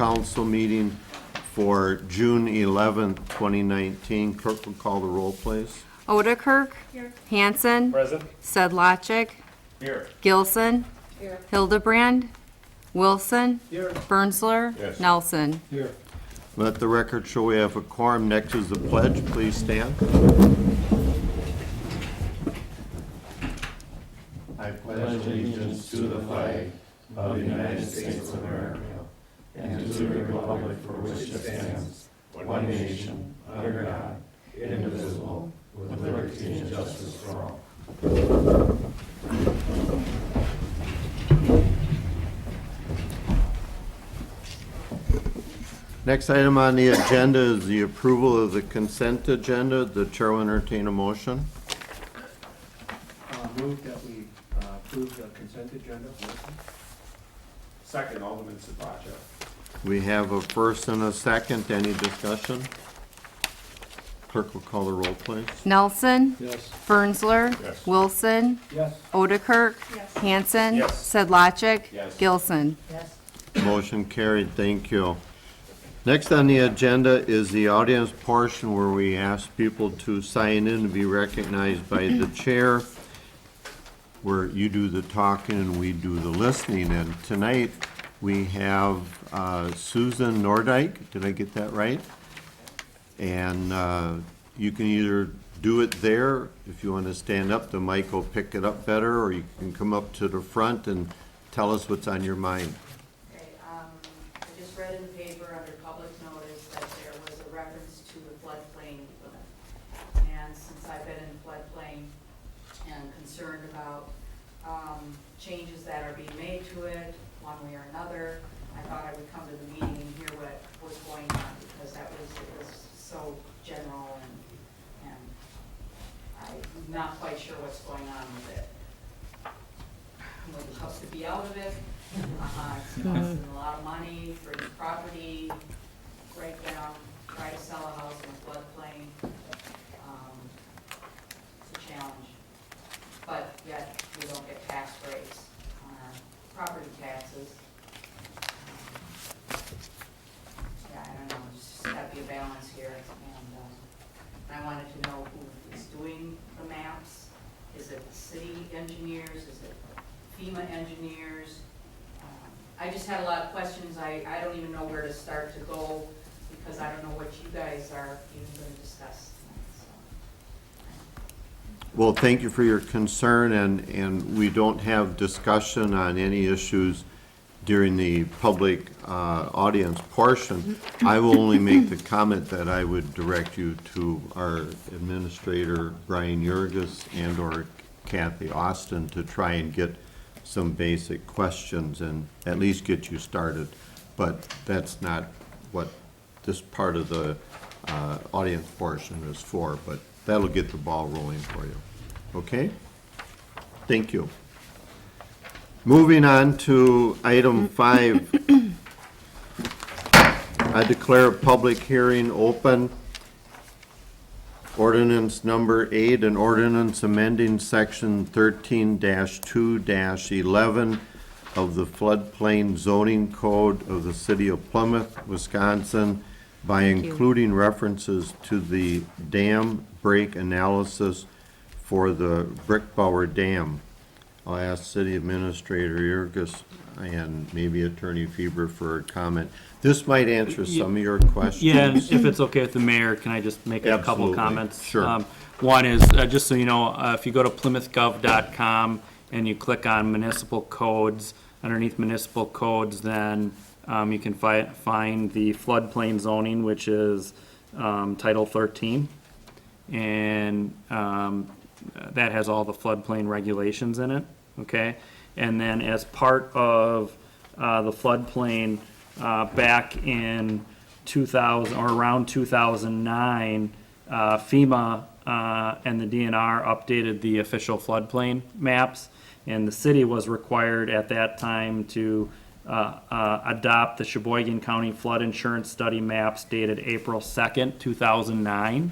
council meeting for June 11th, 2019. Clerk will call the roll, please. Odekirk. Hanson. Present. Sedlacek. Here. Gilson. Hildebrand. Wilson. Here. Bernsler. Yes. Nelson. Here. Let the record show we have a quorum. Next is the pledge. Please stand. I pledge allegiance to the flag of the United States of America and to the republic for which it stands, one nation, under God, indivisible, with liberty and justice for all. Next item on the agenda is the approval of the consent agenda. The chair will entertain a motion. Move that we approve the consent agenda. Second, Alderman Sabato. We have a first and a second. Any discussion? Clerk will call the roll, please. Nelson. Yes. Bernsler. Yes. Wilson. Yes. Odekirk. Hanson. Yes. Sedlacek. Yes. Gilson. Motion carried. Thank you. Next on the agenda is the audience portion where we ask people to sign in to be recognized by the chair, where you do the talking and we do the listening. And tonight we have Susan Nordyke. Did I get that right? And you can either do it there. If you want to stand up, the mic will pick it up better, or you can come up to the front and tell us what's on your mind. Okay, I just read in the paper under public notice that there was a reference to the floodplain limit. And since I've been in floodplain and concerned about changes that are being made to it, one way or another, I thought I would come to the meeting and hear what was going on, because it was so general and I'm not quite sure what's going on with it. Would love to be out of it. It's costing a lot of money for the property, break down, try to sell a house in a floodplain. It's a challenge. But yet, we don't get tax breaks on our property taxes. Yeah, I don't know, just gotta be a balance here. And I wanted to know who is doing the maps. Is it the city engineers? Is it FEMA engineers? I just had a lot of questions. I don't even know where to start to go, because I don't know what you guys are even going to discuss tonight. Well, thank you for your concern, and we don't have discussion on any issues during the public audience portion. I will only make the comment that I would direct you to our administrator, Brian Yurgis, and/or Kathy Austin, to try and get some basic questions and at least get you started. But that's not what this part of the audience portion is for, but that'll get the ball rolling for you. Okay? Thank you. Moving on to item 5. I declare a public hearing open. Ordinance number 8, an ordinance amending section 13-2-11 of the floodplain zoning code of the city of Plymouth, Wisconsin, by including references to the dam break analysis for the Brickbauer Dam. I'll ask City Administrator Yurgis and maybe Attorney Feber for a comment. This might answer some of your questions. Yeah, and if it's okay with the mayor, can I just make a couple Absolutely. comments? Sure. One is, just so you know, if you go to plymouthgov.com and you click on municipal codes, underneath municipal codes, then you can find the floodplain zoning, which is Title 13. And that has all the floodplain regulations in it, okay? And then as part of the floodplain, back in 2000 or around 2009, FEMA and the DNR updated the official floodplain maps, and the city was required at that time to adopt the Sheboygan County Flood Insurance Study maps dated April 2nd, 2009.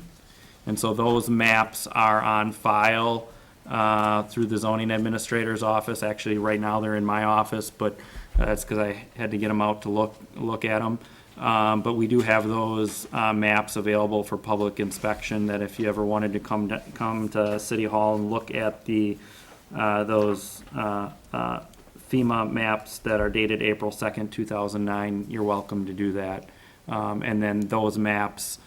And so those maps are on file through the zoning administrator's office. Actually, right now they're in my office, but That's because I had to get them out to look at them. But we do have those maps available for public inspection, that if you ever wanted to come to City Hall and look at those FEMA maps that are dated April 2nd, 2009, you're welcome to do that. And then those maps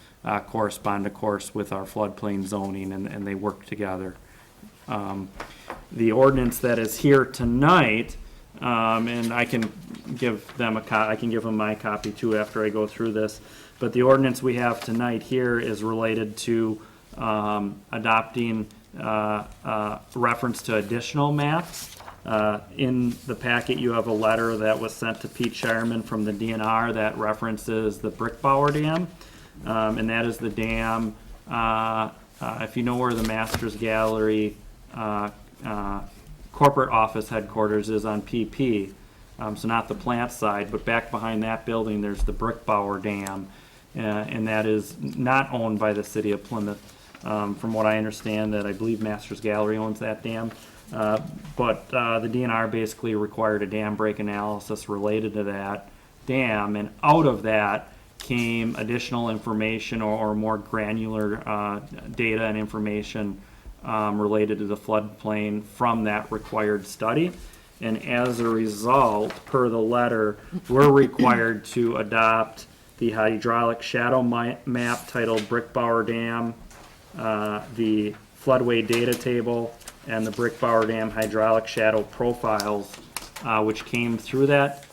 correspond, of course, with our floodplain zoning, and they work together. The ordinance that is here tonight, and I can give them my copy too after I go through this, but the ordinance we have tonight here is related to adopting reference to additional maps. In the packet, you have a letter that was sent to Pete Shireman from the DNR that references the Brickbauer Dam, and that is the dam, if you know where the Masters Gallery corporate office headquarters is on PP, so not the plant side, but back behind that building, there's the Brickbauer Dam, and that is not owned by the city of Plymouth. From what I understand, that I believe Masters Gallery owns that dam, but the DNR basically required a dam break analysis related to that dam, and out of that came additional information or more granular data and information related to the floodplain from that required study. And as a result, per the letter, we're required to adopt the hydraulic shadow map titled Brickbauer Dam, the floodway data table, and the Brickbauer Dam hydraulic shadow profiles, which came through that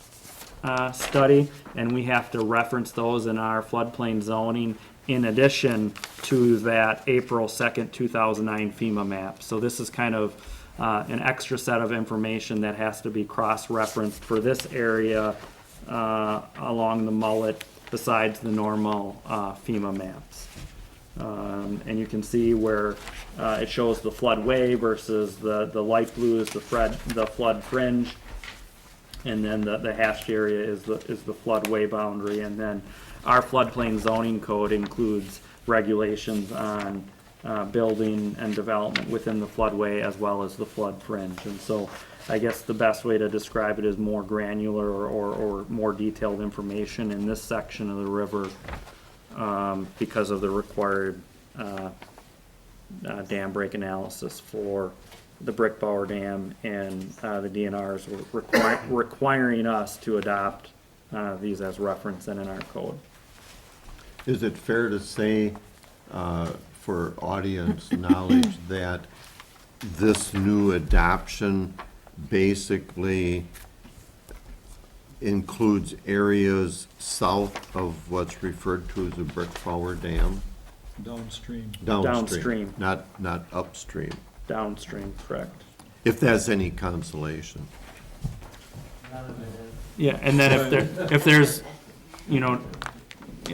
study, and we have to reference those in our floodplain zoning in addition to that April 2nd, 2009 FEMA map. So this is kind of an extra set of information that has to be cross-referenced for this area along the mullet besides the normal FEMA maps. And you can see where it shows the floodway versus the light blue is the flood fringe, and then the hashed area is the floodway boundary, and then our floodplain zoning code includes regulations on building and development within the floodway as well as the flood fringe. And so I guess the best way to describe it is more granular or more detailed information in this section of the river because of the required dam break analysis for the Brickbauer Dam, and the DNRs were requiring us to adopt these as reference and in our code. Is it fair to say, for audience knowledge, that this new adoption basically includes areas south of what's referred to as the Brickbauer Dam? Downstream. Downstream. Not upstream, Downstream, correct. if that's any consolation. Yeah, and then if there's, you know,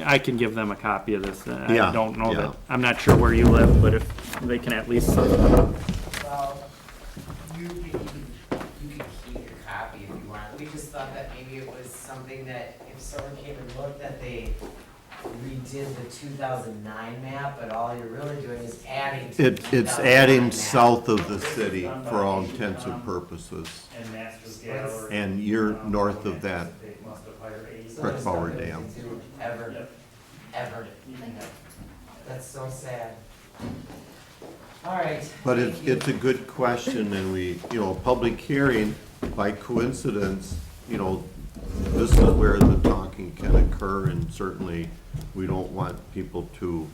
I can give them a copy of this. Yeah, I don't know yeah. that, I'm not sure where you live, but if they can at least, Well, you can keep your copy if you want. We just thought that maybe it was something that if someone came and looked, that they redid the 2009 map, but all you're really doing is adding to the It's 2009 adding map. south of the city for all intents and purposes. and Masters Gallery. And you're north of that. They must have hired a. So there's Brickbauer nothing Dam. to do ever. That's so sad. All right. But thank you. it's a good question, and we, you know, public hearing, by coincidence, you know, this is where the talking can occur, and certainly we don't want people to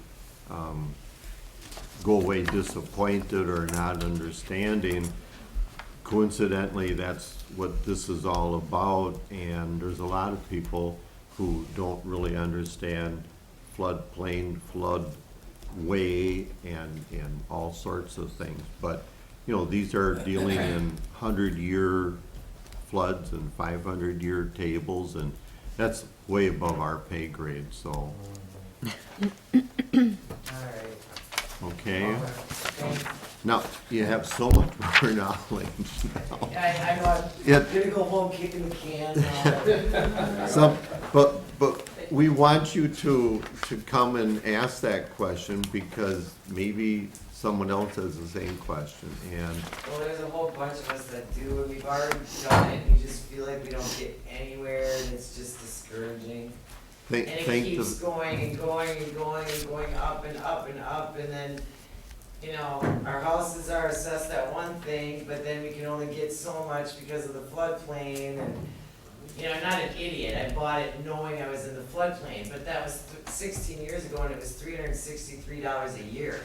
go away disappointed or not understanding. Coincidentally, that's what this is all about, and there's a lot of people who don't really understand floodplain, floodway, and all sorts of things. But, you know, these are dealing in 100-year floods and 500-year tables, and that's way above our pay grade, so, All right. okay? Well, thanks. Now, you have so much more knowledge now. I know, Yeah. I'm gonna go home kicking the can. Some, but we want you to come and ask that question, because maybe someone else has the same question, and Well, there's a whole bunch of us that do, and we've already done it, and you just feel like we don't get anywhere, and it's just discouraging. thank, And it thank keeps the, going and going and going and going up and up and up, and then, you know, our houses are assessed at one thing, but then we can only get so much because of the floodplain, and, you know, I'm not an idiot, I bought it knowing I was in the floodplain, but that was 16 years ago, and it was $363 a year.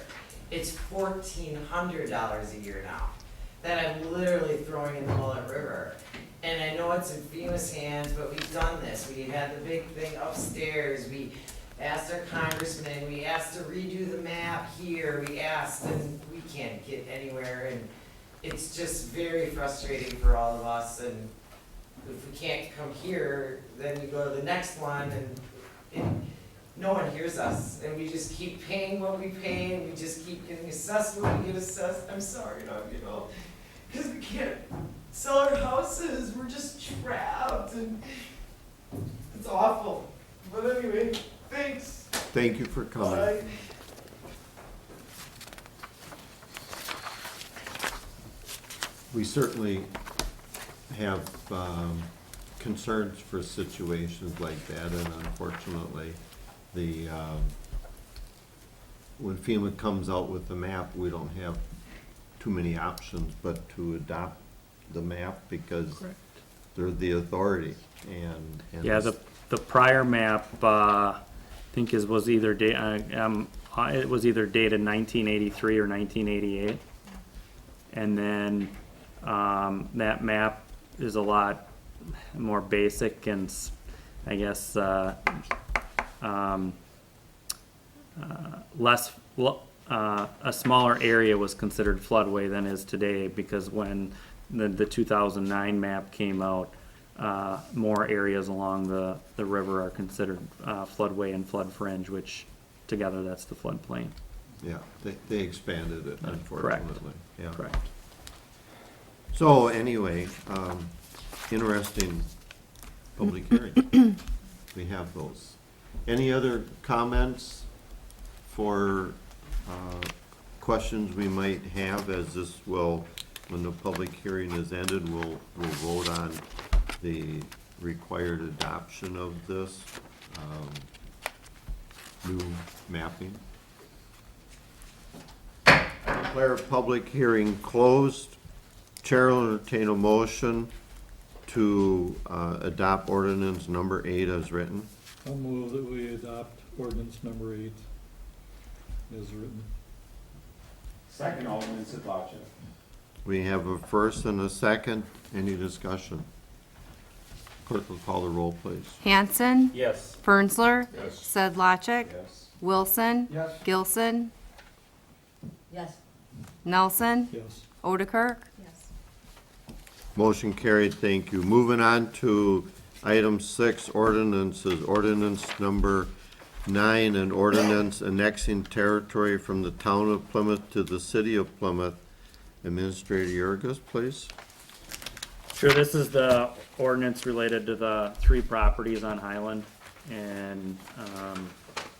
It's $1,400 a year now, that I'm literally throwing in the Mullet River. And I know it's in FEMA's hands, but we've done this. We had the big thing upstairs. We asked our congressman, we asked to redo the map here, we asked, and we can't get anywhere. And it's just very frustrating for all of us. And if we can't come here, then we go to the next one, and no one hears us. And we just keep paying what we pay, and we just keep getting assessed what we get assessed. I'm sorry, you know, because we can't sell our houses, we're just trapped, and it's awful. But anyway, thanks. thank you for coming. Bye. We certainly have concerns for situations like that, and unfortunately, when FEMA comes out with the map, we don't have too many options but to adopt the map because they're the authority, and. Yeah, the prior map, I think was either it was either dated 1983 or 1988. And then, that map is a lot more basic and I guess, less, a smaller area was considered floodway than is today, because when the 2009 map came out, more areas along the river are considered floodway and flood fringe, which together that's the floodplain. Yeah, they expanded it, unfortunately. Yeah. Correct. So anyway, interesting public hearing. We have those. Any other comments for questions we might have, as this will, when the public hearing is ended, we'll vote on the required adoption of this new mapping. I declare public hearing closed. Chair will entertain a motion to adopt ordinance number 8 as written. I'll move that we adopt ordinance number 8 as written. Second, Alderman Sedlacek. We have a first and a second. Any discussion? Clerk will call the roll, please. Hanson, Yes. Fernsler, Yes. Sedlacek, Yes. Wilson, Yes. Gilson, Yes. Nelson, Yes. Odekirk. Yes. Motion carried, thank you. Moving on to item 6, ordinances. Ordinance number 9, an ordinance annexing territory from the town of Plymouth to the city of Plymouth. Administrator Yurgis, please. Sure, this is the ordinance related to the 3 properties on Highland, and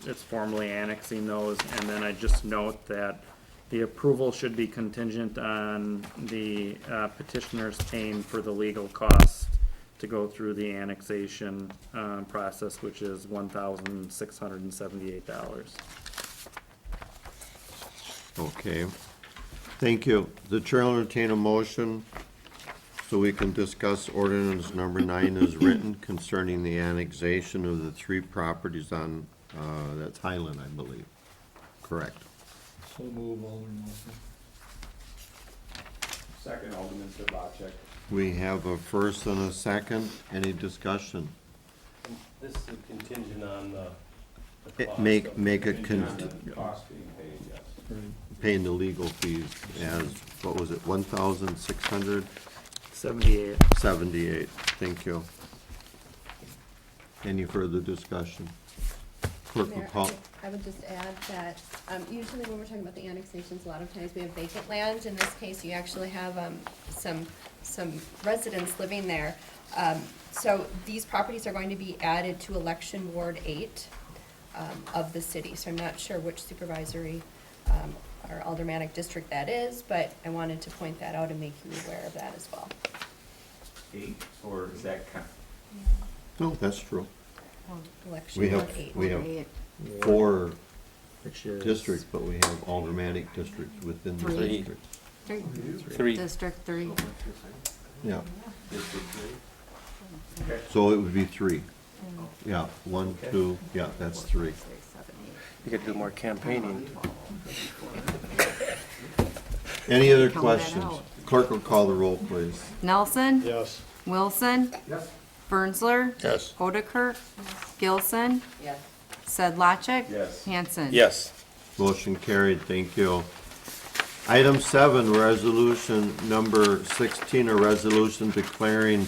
it's formally annexing those. And then I just note that the approval should be contingent on the petitioners paying for the legal costs to go through the annexation process, which is $1,678. Okay, thank you. The chair will entertain a motion so we can discuss ordinance number 9 as written concerning the annexation of the 3 properties on, that's Highland, I believe. Correct. So move, Alderman Wilson. Second, Alderman Sedlacek. We have a first and a second. Any discussion? This is contingent on the cost. Make of- it Contingent on the cost being paid, yes. Right. paying the legal fees as, what was it, 1,678? 78. Thank you. Any further discussion? Clerk will Mayor, call. I would just add that, usually when we're talking about the annexations, a lot of times we have vacant land. In this case, you actually have, some residents living there. So these properties are going to be added to election ward 8, of the city. So I'm not sure which supervisory, our aldermanic district that is, but I wanted to point that out and make you aware of that as well. 8, or is that count? No, that's true. Election We Ward have, 8. we have 4 Which is districts, but we have aldermanic districts within the Three. district. Three. District 3. Yeah, District 3? so it would be 3. Yeah, 1, 2, yeah, that's 3. You could do more campaigning. Any other Count that questions? out. Clerk will call the roll, please. Nelson? Yes. Wilson? Yes. Birnsler? Yes. Odekirk? Gilson? Yes. Sedlacek? Yes. Hanson? Yes. Motion carried, thank you. Item 7, resolution number 16, a resolution declaring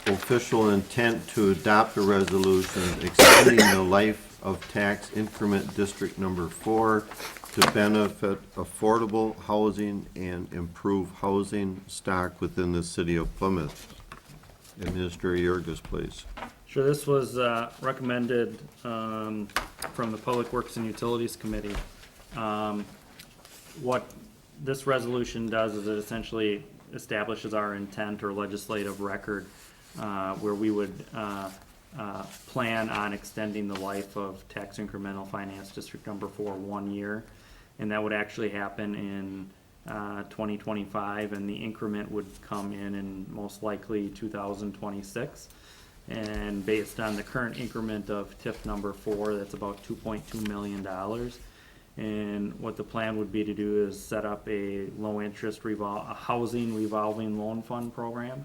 official intent to adopt a resolution extending the life of tax increment District Number 4 to benefit affordable housing and improve housing stock within the city of Plymouth. Administrator Yurgis, please. Sure, this was recommended from the Public Works and Utilities Committee. What this resolution does is it essentially establishes our intent or legislative record where we would plan on extending the life of tax incremental finance District Number 4 1 year. And that would actually happen in 2025, and the increment would come in most likely 2026. And based on the current increment of TIF number 4, that's about $2.2 million. And what the plan would be to do is set up a low-interest a housing revolving loan fund program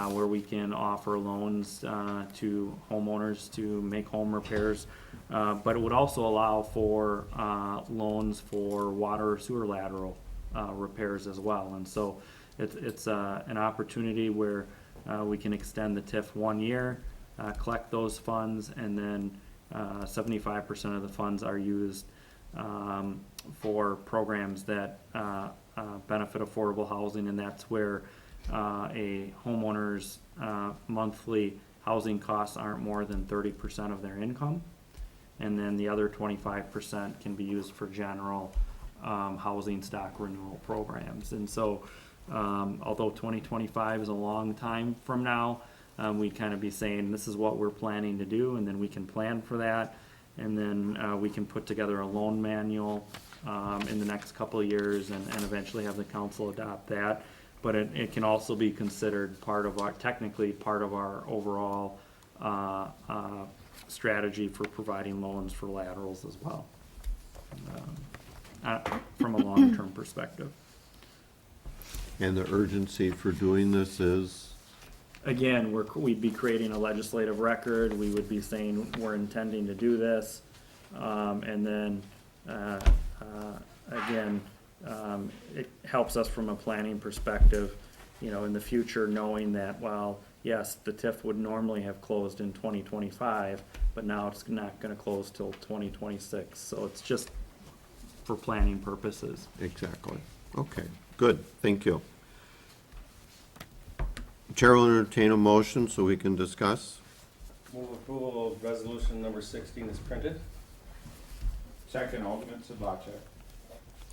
where we can offer loans to homeowners to make home repairs. But it would also allow for loans for water or sewer lateral repairs as well. And so it's an opportunity where we can extend the TIF 1 year, collect those funds, and then 75% of the funds are used for programs that benefit affordable housing, and that's where a homeowner's monthly housing costs aren't more than 30% of their income. And then the other 25% can be used for general housing stock renewal programs. And so although 2025 is a long time from now, we'd kind of be saying this is what we're planning to do, and then we can plan for that. And then we can put together a loan manual in the next couple of years and eventually have the council adopt that. But it can also be considered technically part of our overall strategy for providing loans for laterals as well, from a long-term perspective. And the urgency for doing this is? Again, we'd be creating a legislative record, we would be saying we're intending to do this, and then, again, it helps us from a planning perspective, in the future, knowing that, well, yes, the TIF would normally have closed in 2025, but now it's not gonna close till 2026, so it's just for planning purposes. Exactly. Okay, good, thank you. Chair will entertain a motion so we can discuss. Move approval of resolution number 16 is printed. Second, Alderman Sedlacek.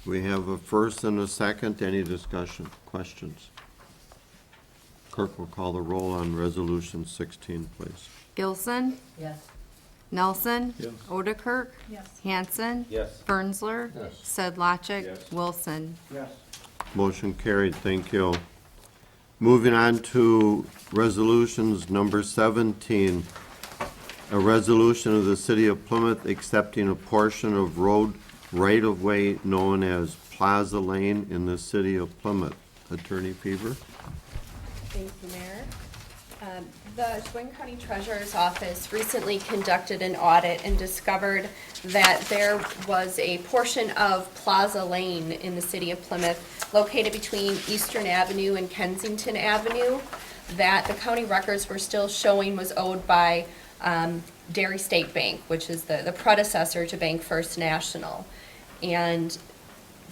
We have a first and a second. Any discussion, questions? Clerk will call the roll on resolution 16, please. Gilson? Yes. Nelson? Yes. Odekirk? Yes. Hanson? Yes. Birnsler? Yes. Sedlacek? Yes. Wilson? Yes. Motion carried, thank you. Moving on to resolutions number 17. A resolution of the City of Plymouth accepting a portion of road right-of-way known as Plaza Lane in the City of Plymouth. Attorney Fever? Thank you, Mayor. The Sheboygan County Treasurer's Office recently conducted an audit and discovered that there was a portion of Plaza Lane in the city of Plymouth located between Eastern Avenue and Kensington Avenue that the county records were still showing was owed by Dairy State Bank, which is the predecessor to Bank First National. And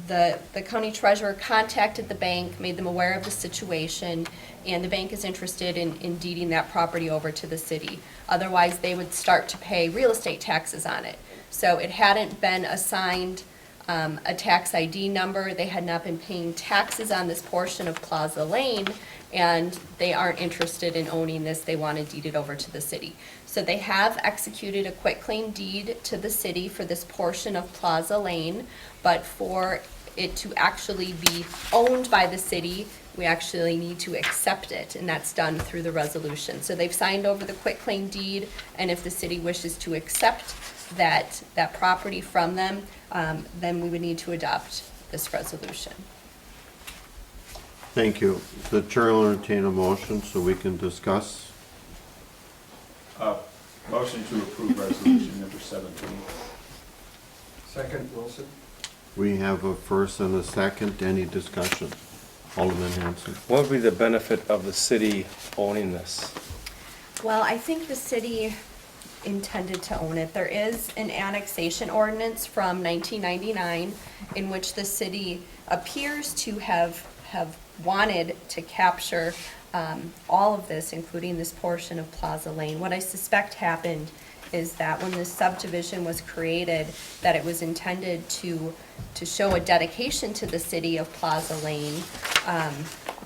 the county treasurer contacted the bank, made them aware of the situation, and the bank is interested in deeding that property over to the city. Otherwise, they would start to pay real estate taxes on it. So it hadn't been assigned a tax ID number. They had not been paying taxes on this portion of Plaza Lane, and they aren't interested in owning this. They want to deed it over to the city. So they have executed a quitclaim deed to the city for this portion of Plaza Lane, but for it to actually be owned by the city, we actually need to accept it, and that's done through the resolution. So they've signed over the quitclaim deed, and if the city wishes to accept that property from them, then we would need to adopt this resolution. Thank you. The chair will entertain a motion so we can discuss. Motion to approve resolution number 17. Second, Wilson? We have a first and a second. Any discussion? Alderman Hanson. What would be the benefit of the city owning this? Well, I think the city intended to own it. There is an annexation ordinance from 1999 in which the city appears to have wanted to capture all of this, including this portion of Plaza Lane. What I suspect happened is that when this subdivision was created, that it was intended to show a dedication to the city of Plaza Lane,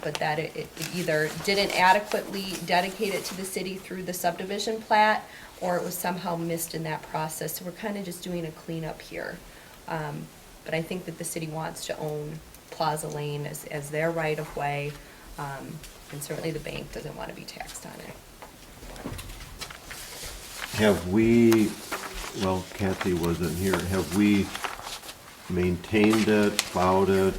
but that it either didn't adequately dedicate it to the city through the subdivision plat, or it was somehow missed in that process. So we're kind of just doing a cleanup here. But I think that the city wants to own Plaza Lane as their right of way, and certainly the bank doesn't want to be taxed on it. Have we, well, Kathy wasn't here, have we maintained it, plowed it,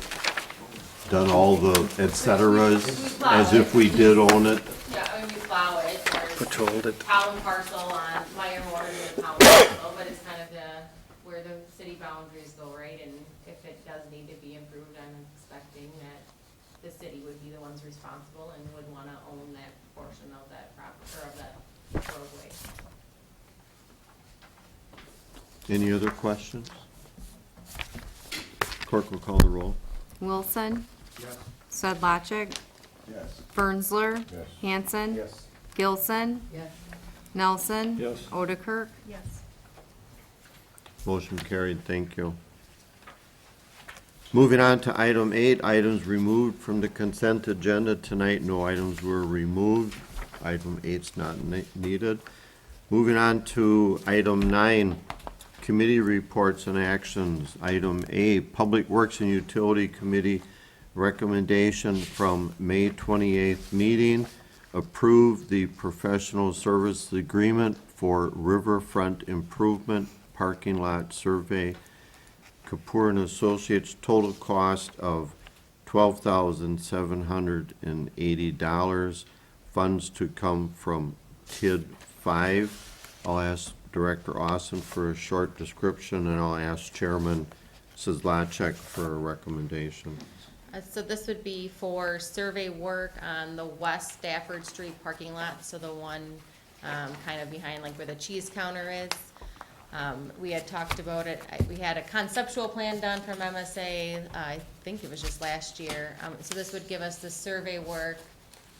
done all the et ceteras as if we did own it? Yeah, I mean, we plow it, Patrolled it. town parcel on Meyer Moore and the town parcel, but it's kind of where the city boundaries go, right? And if it does need to be improved, I'm expecting that the city would be the ones responsible and would want to own that portion of that property, or of that roadway. Any other questions? Clerk will call the roll. Wilson, Yes. Sedlacek, Yes. Bernsler, Yes. Hanson, Yes. Gilson, Yes. Nelson. Yes. Odekirk. Yes. Motion carried, thank you. Moving on to item 8, items removed from the consent agenda tonight. No items were removed. Item 8's not needed. Moving on to item 9, committee reports and actions. Item A, Public Works and Utility Committee recommendation from May 28th meeting. Approve the professional service agreement for riverfront improvement parking lot survey. Kapoor and Associates, total cost of $12,780. Funds to come from TID 5. I'll ask Director Austin for a short description, and I'll ask Chairman Sedlacek for a recommendation. So this would be for survey work on the West Stafford Street parking lot, so the one kind of behind like where the cheese counter is. We had talked about it, we had a conceptual plan done from MSA, I think it was just last year. So this would give us the survey work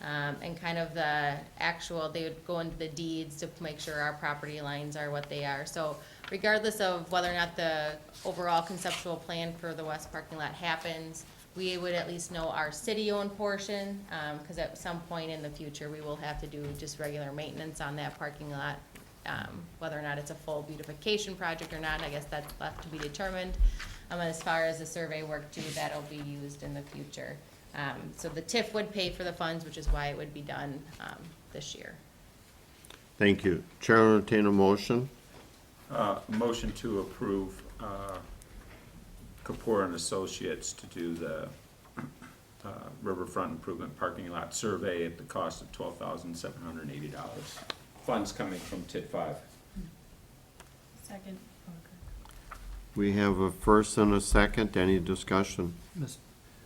and kind of the actual, they would go into the deeds to make sure our property lines are what they are. So regardless of whether or not the overall conceptual plan for the west parking lot happens, we would at least know our city-owned portion, because at some point in the future, we will have to do just regular maintenance on that parking lot. Whether or not it's a full beautification project or not, I guess that's left to be determined. And as far as the survey work too, that'll be used in the future. So the TIF would pay for the funds, which is why it would be done this year. Thank you. Chair will entertain a motion. Motion to approve Kapoor and Associates to do the riverfront improvement parking lot survey at the cost of $12,780. Funds coming from TID 5. Second. We have a first and a second. Any discussion?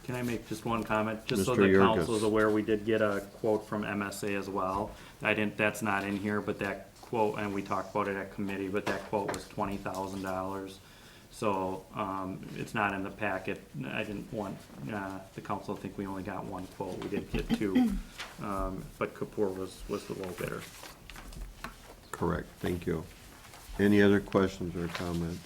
Can I make just one comment? Just so Mr. the council is Yurgis. aware, we did get a quote from MSA as well. That's not in here, but that quote, and we talked about it at committee, but that quote was $20,000. So, it's not in the packet. I didn't want, the council to think we only got one quote. We did get two. But Kapoor was the low bidder. Correct, thank you. Any other questions or comments?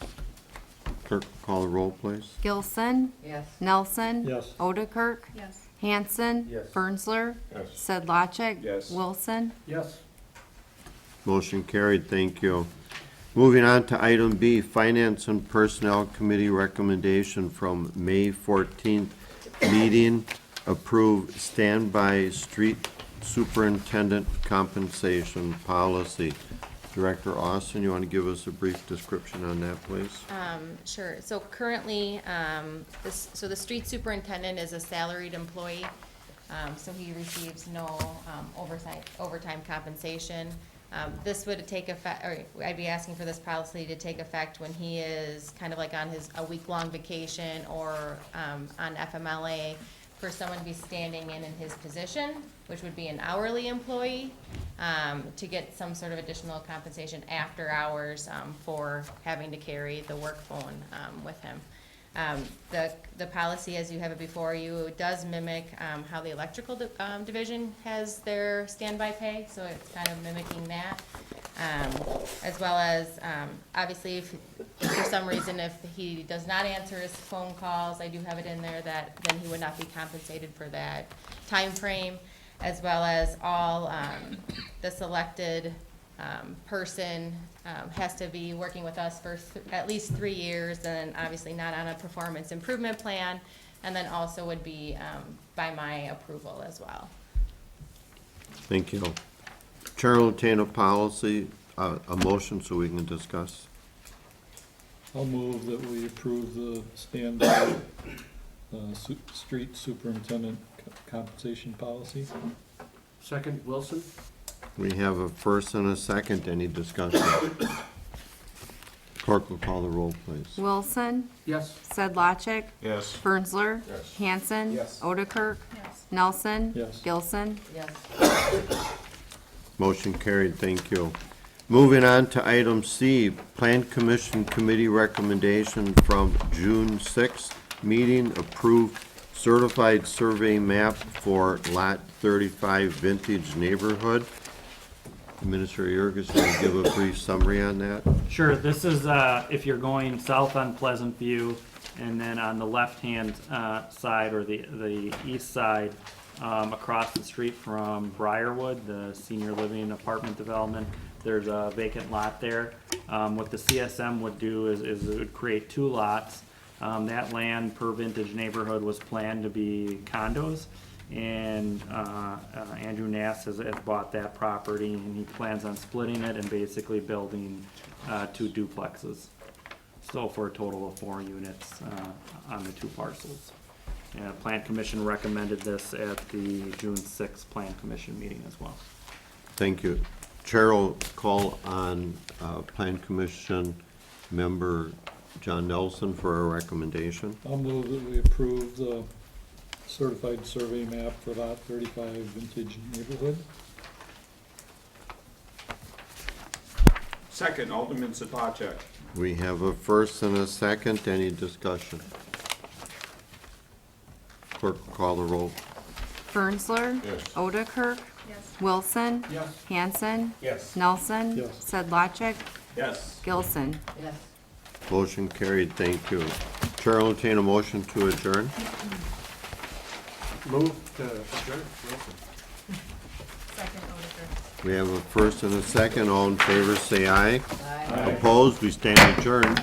Clerk, call the roll, please. Gilson, Yes. Nelson. Yes. Odekirk. Yes. Hanson. Yes. Franzler. Yes. Sedlacek. Yes. Wilson. Yes. Motion carried, thank you. Moving on to item B, Finance and Personnel Committee recommendation from May 14th meeting, approve standby street superintendent compensation policy. Director Austin, you want to give us a brief description on that, please? Sure. So currently, so the street superintendent is a salaried employee, so he receives no overtime compensation. This would take effect, or I'd be asking for this policy to take effect when he is kind of like on a week-long vacation or on FMLA, for someone to be standing in his position, which would be an hourly employee, to get some sort of additional compensation after hours for having to carry the work phone with him. The policy, as you have it before you, does mimic how the electrical division has their standby pay, so it's kind of mimicking that. As well as, obviously, if for some reason, if he does not answer his phone calls, I do have it in there that then he would not be compensated for that time frame, as well as all the selected person has to be working with us for at least 3 years, and obviously not on a performance improvement plan, and then also would be by my approval as well. Thank you. Chair will entertain a policy, a motion so we can discuss. I'll move that we approve the standby street superintendent compensation policy. Second, Wilson? We have a first and a second. Any discussion? Clerk will call the roll, please. Wilson, Yes. Sedlacek. Yes. Franzler. Yes. Hanson. Yes. Odekirk. Yes. Nelson. Yes. Gilson. Yes. Motion carried, thank you. Moving on to item C, Plan Commission Committee recommendation from June 6th meeting, approved certified survey map for Lot 35 Vintage Neighborhood. Administrator Yergis, can you give a brief summary on that? Sure, this is, if you're going south on Pleasant View, and then on the left-hand, side, or the east side, across the street from Briarwood, the senior living apartment development, there's a vacant lot there. What the CSM would do is it would create 2 lots. That land per Vintage Neighborhood was planned to be condos, and Andrew Nass has bought that property, and he plans on splitting it and basically building 2 duplexes. So for a total of 4 units on the 2 parcels. And Plan Commission recommended this at the June 6th Plan Commission meeting as well. Thank you. Chair will call on Plan Commission member John Nelson for a recommendation. I'll move that we approve the certified survey map for Lot 35 Vintage Neighborhood. Second, Alderman Sedlacek. We have a first and a second. Any discussion? Clerk will call the roll. Franzler. Yes. Odekirk. Yes. Wilson. Yes. Hanson. Yes. Nelson. Yes. Sedlacek. Yes. Gilson. Yes. Motion carried, thank you. Chair will entertain a motion to adjourn. Move to adjourn. Wilson. Second, Odekirk. We have a first and a second. All in favor, say aye. Aye. Opposed, we stand adjourned.